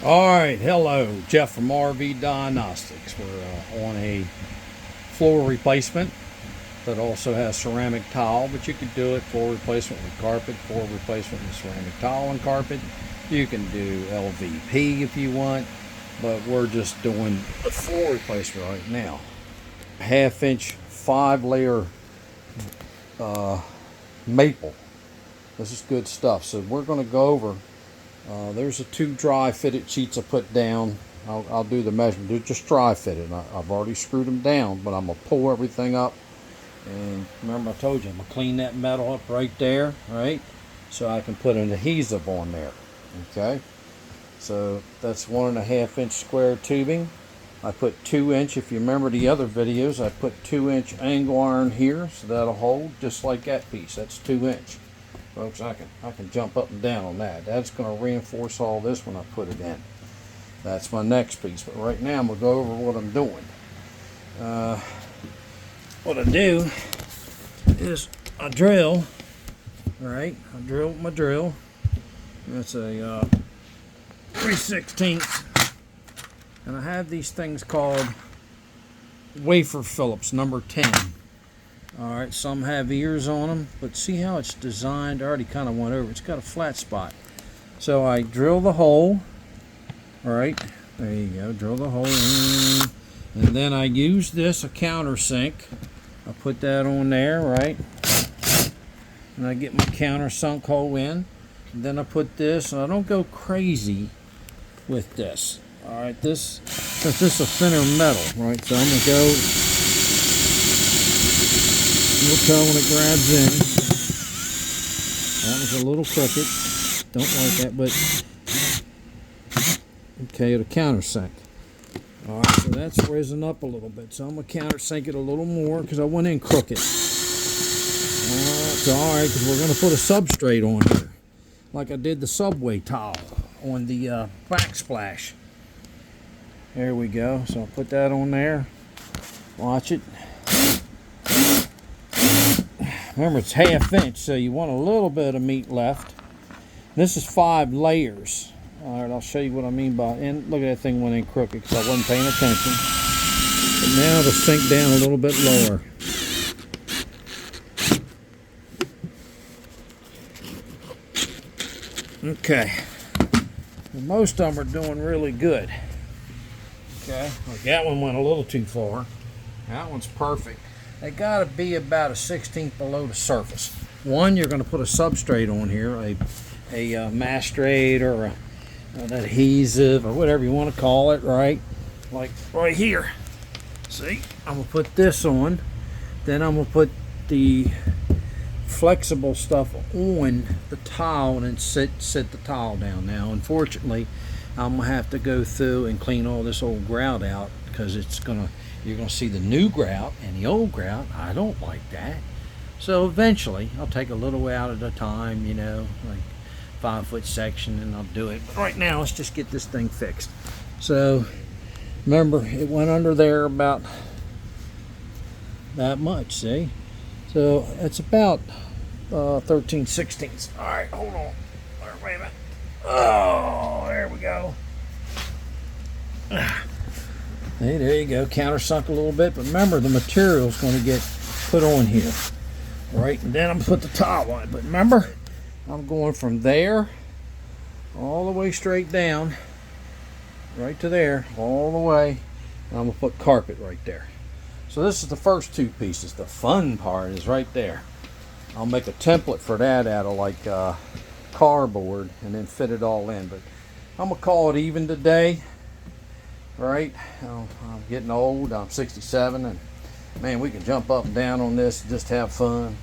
Alright, hello, Jeff from RV Diagnostics. We're on a floor replacement that also has ceramic tile, but you could do it floor replacement with carpet, floor replacement with ceramic tile and carpet. You can do LVP if you want, but we're just doing a floor replacement right now. 1/2 inch 5-layer maple. This is good stuff. So we're going to go over. There's the 2 dry fitted sheets I put down. I'll do the measurement. They're just dry fitted. I've already screwed them down, but I'm going to pull everything up. And remember I told you, I'm going to clean that metal up right there, right? So I can put an adhesive on there. Okay? So that's 1.5 inch square tubing. I put 2 inch, if you remember the other videos, I put 2 inch angle iron here, so that'll hold just like that piece. That's 2 inch. Folks, I can jump up and down on that. That's going to reinforce all this when I put it in. That's my next piece. But right now I'm going to go over what I'm doing. What I do is I drill. Alright, I drill with my drill. That's a 3/16. And I have these things called wafer Phillips number 10. Alright, some have ears on them, but see how it's designed? I already kind of went over. It's got a flat spot. So I drill the hole. Alright, there you go. Drill the hole in. And then I use this, a countersink. I put that on there, right? And I get my countersunk hole in. And then I put this, and I don't go crazy with this. Alright, since this is a thinner metal, right? So I'm going to go. You'll tell when it grabs in. That was a little crooked. Don't like that, but okay, the countersink. Alright, so that's risen up a little bit. So I'm going to countersink it a little more because I went in crooked. It's alright because we're going to put a substrate on here. Like I did the subway tile on the backsplash. There we go. So I'll put that on there. Watch it. Remember, it's 1/2 inch, so you want a little bit of meat left. This is 5 layers. All right, I'll show you what I mean by, and look at that thing went in crooked because I wasn't paying attention. But now it'll sink down a little bit lower. Okay. Well, most of them are doing really good. Okay, like that one went a little too far. That one's perfect. They got to be about a 1/16 below the surface. One, you're going to put a substrate on here, a mastrate or an adhesive or whatever you want to call it, right? Like right here. See, I'm going to put this on. Then I'm going to put the flexible stuff on the tile and then sit the tile down. Now, unfortunately, I'm going to have to go through and clean all this old grout out because you're going to see the new grout and the old grout. I don't like that. So eventually, I'll take a little out at a time, you know, like 5-foot section, and I'll do it. But right now, let's just get this thing fixed. So remember, it went under there about that much, see? So it's about 13/16. All right, hold on. Wait a minute. Oh, there we go. Hey, there you go. Countersunk a little bit, but remember the material's going to get put on here. All right, and then I'm going to put the tile on it. But remember, I'm going from there all the way straight down, right to there, all the way. And I'm going to put carpet right there. So this is the first 2 pieces. The fun part is right there. I'll make a template for that out of like cardboard and then fit it all in. But I'm going to call it even today. Right, I'm getting old. I'm 67, and man, we can jump up and down on this and just have fun.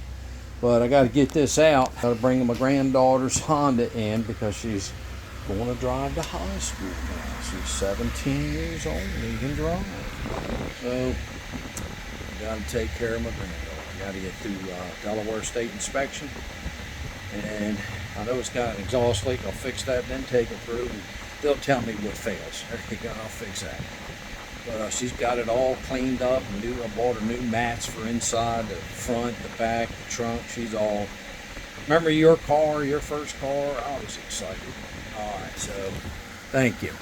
But I got to get this out. Got to bring my granddaughter's Honda in because she's going to drive to high school now. She's 17 years old and can drive. So I got to take care of my granddaughter. I got to get through Delaware State inspection, and I know it's got an exhaust leak. I'll fix that, then take it through. And they'll tell me what fails. There you go, I'll fix that. But she's got it all cleaned up. I bought her new mats for inside, the front, the back, the trunk. She's all. Remember your car, your first car? I was excited. All right, so thank you.